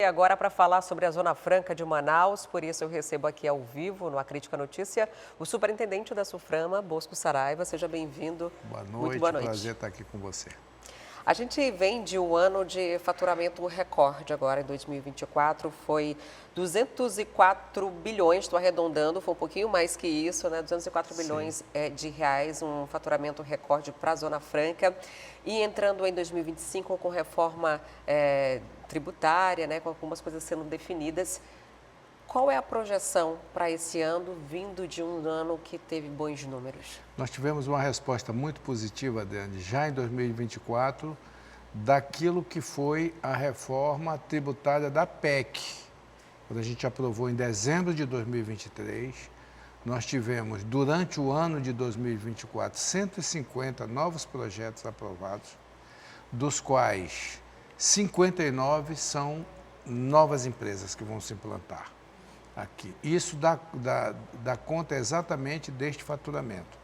E agora para falar sobre a Zona Franca de Manaus, por isso eu recebo aqui ao vivo, no A Crítica Notícia, o superintendente da Suframa, Bosco Saraiva. Seja bem-vindo. Boa noite, Muito boa noite. Prazer estar aqui com você. A gente vem de um ano de faturamento recorde agora, em 2024, foi 204 bilhões, estou arredondando, foi um pouquinho mais que isso, né? 204 bilhões de reais, um faturamento recorde para a Zona Franca. E entrando em 2025 com reforma tributária, né? Com algumas coisas sendo definidas. Qual é a projeção para esse ano, vindo de um ano que teve bons números? Nós tivemos uma resposta muito positiva, Dani, já em 2024, daquilo que foi a reforma tributária da PEC. Quando a gente aprovou em dezembro de 2023, nós tivemos, durante o ano de 2024, 150 novos projetos aprovados, dos quais 59 são novas empresas que vão se implantar aqui. Isso dá conta exatamente deste faturamento.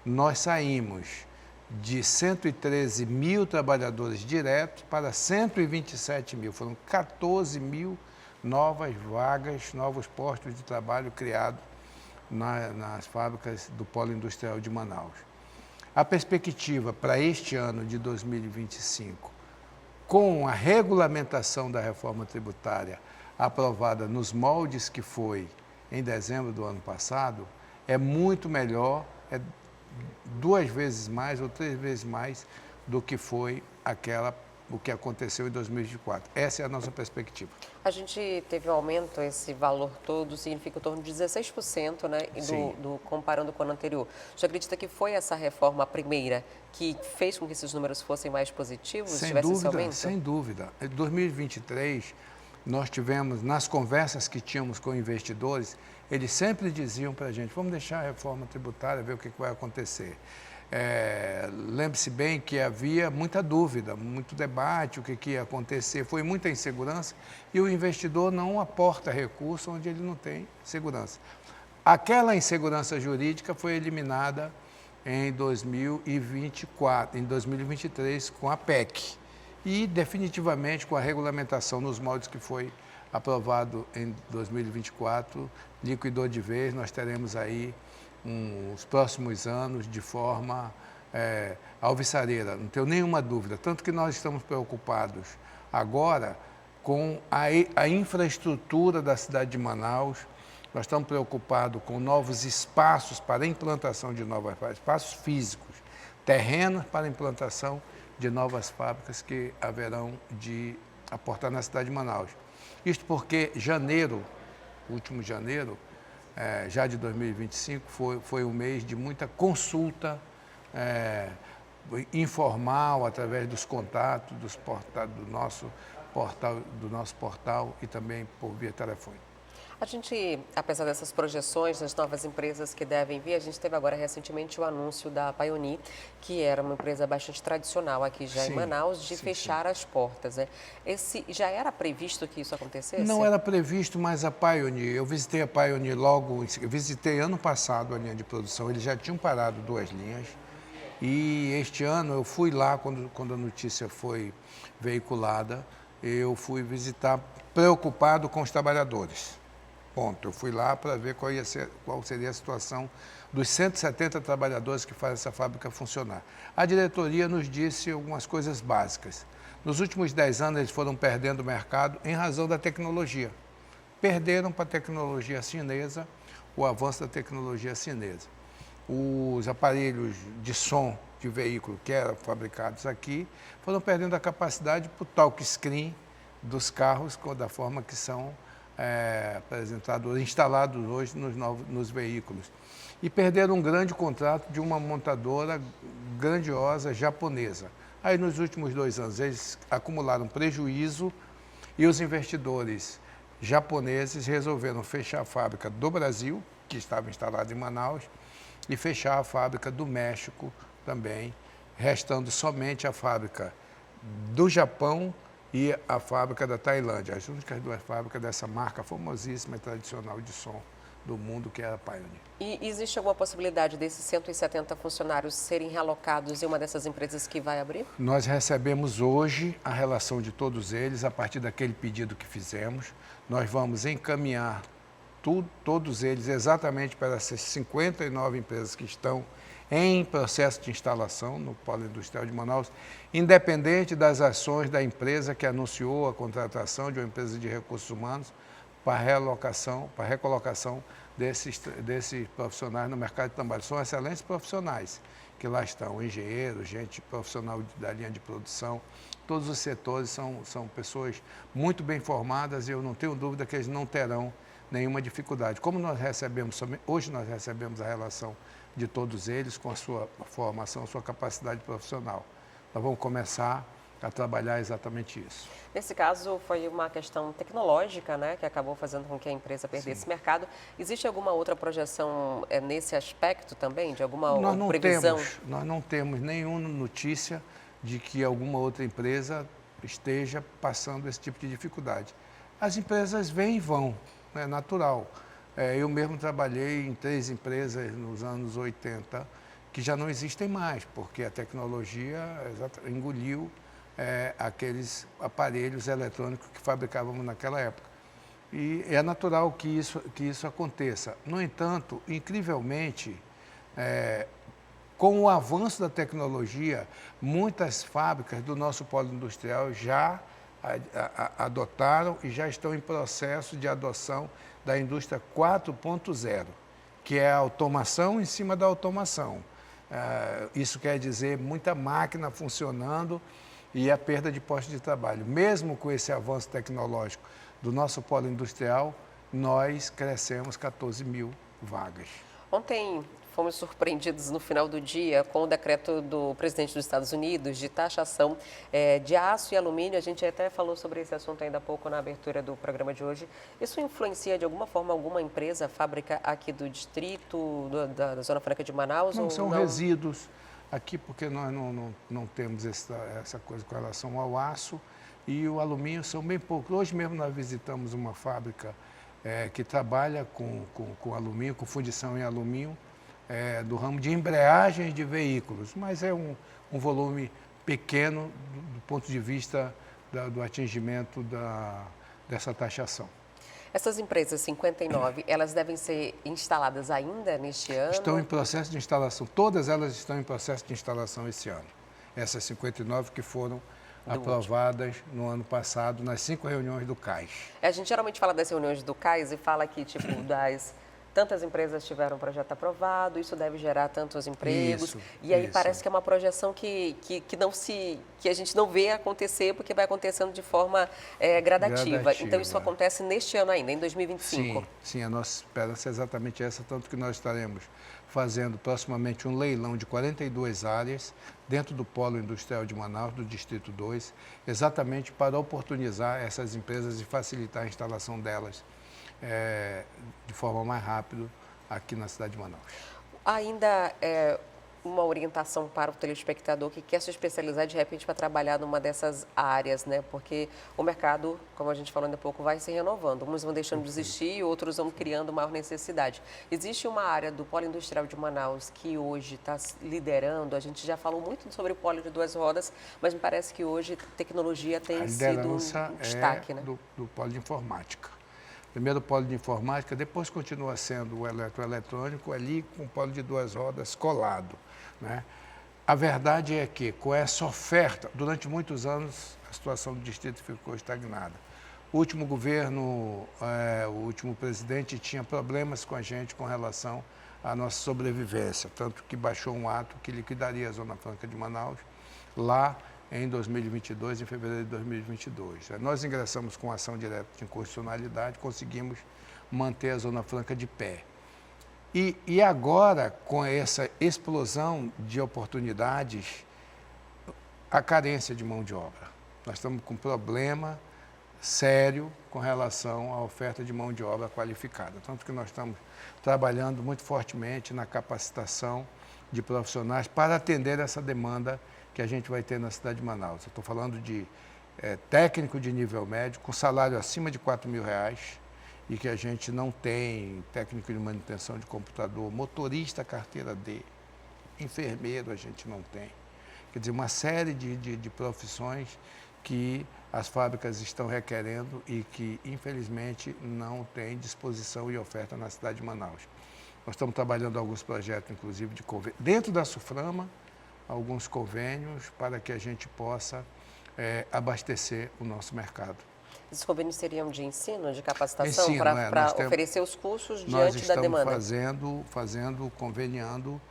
Nós saímos de 113 mil trabalhadores diretos para 127 mil. Foram 14 mil novas vagas, novos postos de trabalho criados nas fábricas do Polo Industrial de Manaus. A perspectiva para este ano de 2025, com a regulamentação da reforma tributária aprovada nos moldes que foi em dezembro do ano passado, é muito melhor, é 2 vezes mais ou 3 vezes mais do que foi o que aconteceu em 2024. Essa é a nossa perspectiva. A gente teve um aumento, esse valor todo significa em torno de 16%, né, comparando com o ano anterior. Você acredita que foi essa reforma a primeira que fez com que esses números fossem mais positivos? Sem dúvida. Em 2023, nós tivemos, nas conversas que tínhamos com investidores, eles sempre diziam para a gente, vamos deixar a reforma tributária, ver o que vai acontecer. Lembre-se bem que havia muita dúvida, muito debate, o que ia acontecer, foi muita insegurança e o investidor não aporta recurso onde ele não tem segurança. Aquela insegurança jurídica foi eliminada em 2024, em 2023 com a PEC e definitivamente com a regulamentação nos moldes que foi aprovado em 2024, liquidou de vez, nós teremos aí os próximos anos de forma alvissareira, não tenho nenhuma dúvida. Tanto que nós estamos preocupados agora com a infraestrutura da cidade de Manaus, nós estamos preocupados com novos espaços para a implantação de novas fábricas, espaços físicos, terrenos para a implantação de novas fábricas que haverão de aportar na cidade de Manaus. Isto porque último janeiro, já de 2025, foi um mês de muita consulta informal, através dos contatos do nosso portal e também por via telefone. A gente, apesar dessas projeções das novas empresas que devem vir, a gente teve agora recentemente o anúncio da Paioni, que era uma empresa bastante tradicional aqui já em Manaus, de fechar as portas, né? Já era previsto que isso acontecesse? Não era previsto, mas a Paioni, eu visitei a Paioni eu visitei ano passado a linha de produção, eles já tinham parado 2 linhas e este ano eu fui lá, quando a notícia foi veiculada, eu fui visitar preocupado com os trabalhadores. Ponto. Eu fui lá para ver qual seria a situação dos 170 trabalhadores que fazem essa fábrica funcionar. A diretoria nos disse algumas coisas básicas. Nos últimos 10 anos, eles foram perdendo o mercado em razão da tecnologia. Perderam para a tecnologia chinesa, o avanço da tecnologia chinesa. Os aparelhos de som de veículo que eram fabricados aqui foram perdendo a capacidade para o touchscreen dos carros da forma que são apresentados, instalados hoje nos veículos. E perderam um grande contrato de uma montadora grandiosa japonesa. Aí, nos últimos 2 anos, eles acumularam prejuízo e os investidores japoneses resolveram fechar a fábrica do Brasil, que estava instalada em Manaus, e fechar a fábrica do México também, restando somente a fábrica do Japão e a fábrica da Tailândia, as únicas 2 fábricas dessa marca famosíssima e tradicional de som do mundo, que é a Pioneer. E existe alguma possibilidade desses 170 funcionários serem realocados em uma dessas empresas que vai abrir? Nós recebemos hoje a relação de todos eles, a partir daquele pedido que fizemos. Nós vamos encaminhar todos eles exatamente para essas 59 empresas que estão em processo de instalação no Polo Industrial de Manaus, independente das ações da empresa que anunciou a contratação de uma empresa de recursos humanos para recolocação desses profissionais no mercado de trabalho. São excelentes profissionais que lá estão, engenheiros, gente profissional da linha de produção, todos os setores são pessoas muito bem formadas e eu não tenho dúvida que eles não terão nenhuma dificuldade. Como hoje nós recebemos a relação de todos eles com a sua formação, sua capacidade profissional. Nós vamos começar a trabalhar exatamente isso. Nesse caso, foi uma questão tecnológica, né, que acabou fazendo com que a empresa perdesse mercado. Existe alguma outra projeção nesse aspecto também, de alguma previsão? Nós não temos nenhuma notícia de que alguma outra empresa esteja passando esse tipo de dificuldade. As empresas vêm e vão, é natural. Eu mesmo trabalhei em 3 empresas nos anos 80 que já não existem mais, porque a tecnologia engoliu aqueles aparelhos eletrônicos que fabricávamos naquela época. E é natural que isso aconteça. No entanto, incrivelmente, com o avanço da tecnologia, muitas fábricas do nosso polo industrial já adotaram e já estão em processo de adoção da indústria 4.0, que é a automação em cima da automação. Isso quer dizer muita máquina funcionando e a perda de postos de trabalho. Mesmo com esse avanço tecnológico do nosso polo industrial, nós crescemos 14 mil vagas. Ontem fomos surpreendidos no final do dia com o decreto do presidente dos Estados Unidos de taxação de aço e alumínio. A gente até falou sobre esse assunto ainda há pouco na abertura do programa de hoje. Isso influencia de alguma forma alguma empresa, fábrica aqui do distrito, da Zona Franca de Manaus? Não, ou são não? resíduos aqui, porque nós não temos essa coisa com relação ao aço e o alumínio são bem poucos. Hoje mesmo nós visitamos uma fábrica que trabalha com alumínio, com fundição em alumínio, do ramo de embreagens de veículos, mas é um volume pequeno do ponto de vista do atingimento dessa taxação. Essas empresas 59, elas devem ser instaladas ainda neste ano? Estão em processo de instalação, todas elas estão em processo de instalação esse ano. Essas 59 que foram aprovadas no ano passado, nas 5 reuniões do CAIS. A gente geralmente fala das reuniões do CAIS e fala que, tipo, tantas empresas tiveram um projeto aprovado, isso deve gerar tantos empregos. E aí parece que é uma projeção que a gente não vê acontecer, porque vai acontecendo de forma gradativa. Então, isso acontece neste ano ainda, em 2025. Sim, a nossa esperança é exatamente essa, tanto que nós estaremos fazendo proximamente um leilão de 42 áreas dentro do Polo Industrial de Manaus, do Distrito 2, exatamente para oportunizar essas empresas e facilitar a instalação delas de forma mais rápida aqui na cidade de Manaus. Ainda uma orientação para o telespectador que quer se especializar de repente para trabalhar numa dessas áreas, né? Porque o mercado, como a gente falou ainda há pouco, vai se renovando. Uns vão deixando de existir, outros vão criando maior necessidade. Existe uma área do Polo Industrial de Manaus que hoje está liderando. A gente já falou muito sobre o polo de 2 rodas, mas me parece que hoje a tecnologia tem sido um destaque, né? do polo de informática. Primeiro o polo de informática, depois continua sendo o eletroeletrônico, ali com o polo de 2 rodas colado, né? A verdade é que, com essa oferta, durante muitos anos, a situação do distrito ficou estagnada. O último governo, o último presidente tinha problemas com a gente com relação à nossa sobrevivência, tanto que baixou um ato que liquidaria a Zona Franca de Manaus, lá em 2022, em fevereiro de 2022. Nós ingressamos com ação direta de inconstitucionalidade, conseguimos manter a Zona Franca de pé. E agora, com essa explosão de oportunidades, a carência de mão de obra. Nós estamos com um problema sério com relação à oferta de mão de obra qualificada. Tanto que nós estamos trabalhando muito fortemente na capacitação de profissionais para atender essa demanda que a gente vai ter na cidade de Manaus. Eu estou falando de técnico de nível médio, com salário acima de R$ 4.000 e que a gente não tem técnico de manutenção de computador, motorista carteira D, enfermeiro a gente não tem. Quer dizer, uma série de profissões que as fábricas estão requerendo e que, infelizmente, não tem disposição e oferta na cidade de Manaus. Nós estamos trabalhando alguns projetos, inclusive, de convênio, dentro da SUFRAMA, alguns convênios para que a gente possa abastecer o nosso mercado. Esses convênios seriam de ensino, de capacitação, para oferecer os cursos diante da demanda? Nós estamos conveniando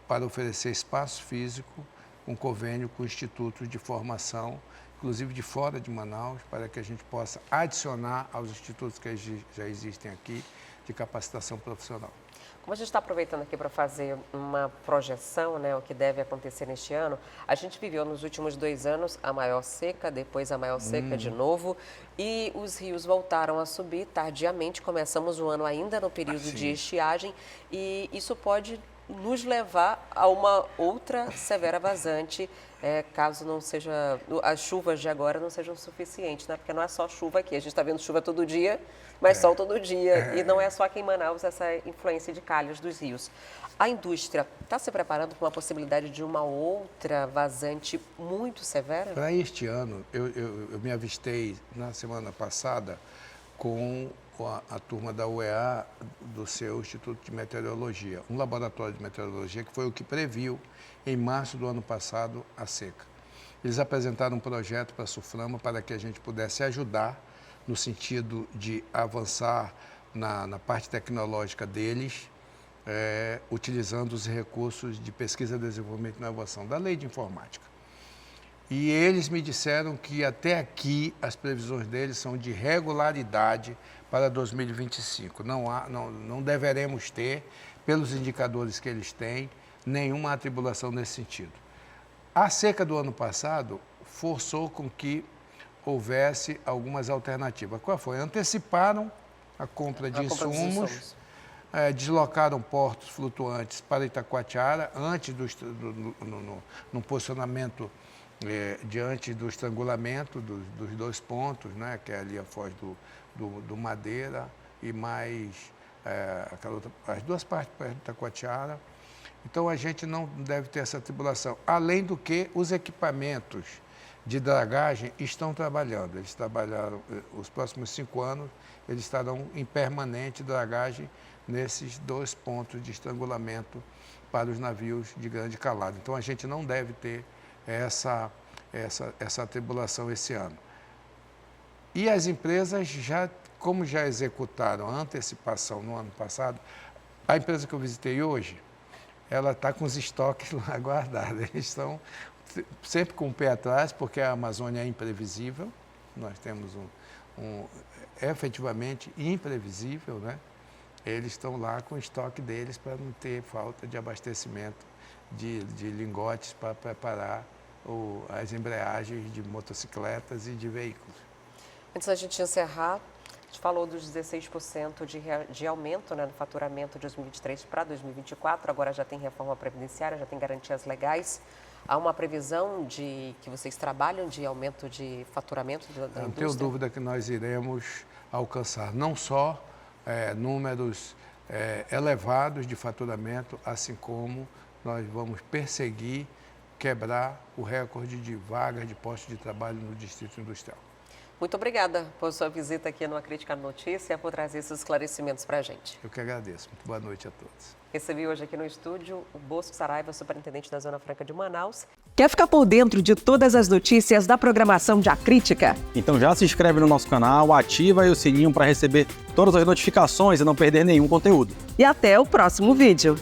para oferecer espaço físico, um convênio com institutos de formação, inclusive de fora de Manaus, para que a gente possa adicionar aos institutos que já existem aqui de capacitação profissional. Como a gente está aproveitando aqui para fazer uma projeção, né, o que deve acontecer neste ano, a gente viveu nos últimos 2 anos a maior seca, depois a maior seca de novo, e os rios voltaram a subir tardiamente. Começamos o ano ainda no período de estiagem, e isso pode nos levar a uma outra severa vazante, caso não seja, as chuvas de agora não sejam suficientes, né? Porque não é só chuva aqui, a gente está vendo chuva todo dia, mas sol todo dia, e não é só aqui em Manaus essa influência de calhas dos rios. A indústria está se preparando para uma possibilidade de uma outra vazante muito severa? Para este ano, eu me avistei na semana passada com a turma da UEA, do seu Instituto de Meteorologia, um laboratório de meteorologia que foi o que previu, em março do ano passado, a seca. Eles apresentaram um projeto para a SUFRAMA para que a gente pudesse ajudar no sentido de avançar na parte tecnológica deles, utilizando os recursos de pesquisa, desenvolvimento e inovação, da lei de informática. E eles me disseram que até aqui as previsões deles são de regularidade para 2025. Não deveremos ter, pelos indicadores que eles têm, nenhuma atribulação nesse sentido. A seca do ano passado forçou com que houvesse algumas alternativas. Qual foi? Anteciparam a compra de insumos, deslocaram portos flutuantes para Itacoatiara, antes no posicionamento diante do estrangulamento dos 2 pontos, né, que é ali a foz do Madeira e mais as 2 partes perto de Itacoatiara. Então, a gente não deve ter essa tribulação. Além do que, os equipamentos de dragagem estão trabalhando. Eles trabalharam, os próximos 5 anos, eles estarão em permanente dragagem nesses 2 pontos de estrangulamento para os navios de grande calado. Então, a gente não deve ter essa atribulação esse ano. E as empresas, como já executaram a antecipação no ano passado, a empresa que eu visitei hoje, ela está com os estoques lá guardados. Eles estão sempre com o pé atrás, porque a Amazônia é imprevisível. Nós temos efetivamente imprevisível, né? Eles estão lá com o estoque deles para não ter falta de abastecimento de lingotes para preparar as embreagens de motocicletas e de veículos. Antes da gente encerrar, a gente falou dos 16% de aumento, né, no faturamento de 2023 para 2024, agora já tem reforma previdenciária, já tem garantias legais. Há uma previsão que vocês trabalham de aumento de faturamento da indústria? Não tenho dúvida que nós iremos alcançar não só números elevados de faturamento, assim como nós vamos perseguir quebrar o recorde de vagas de postos de trabalho no Distrito Industrial. Muito obrigada por sua visita aqui no Acrítica Notícia, por trazer esses esclarecimentos para a gente. Eu que agradeço. Muito boa noite a todos. Recebi hoje aqui no estúdio o Bosco Saraiva, superintendente da Zona Franca de Manaus. Quer ficar por dentro de todas as notícias da programação de Acrítica? Então já se inscreve no nosso canal, ativa aí o sininho para receber todas as notificações e não perder nenhum conteúdo. E até o próximo vídeo.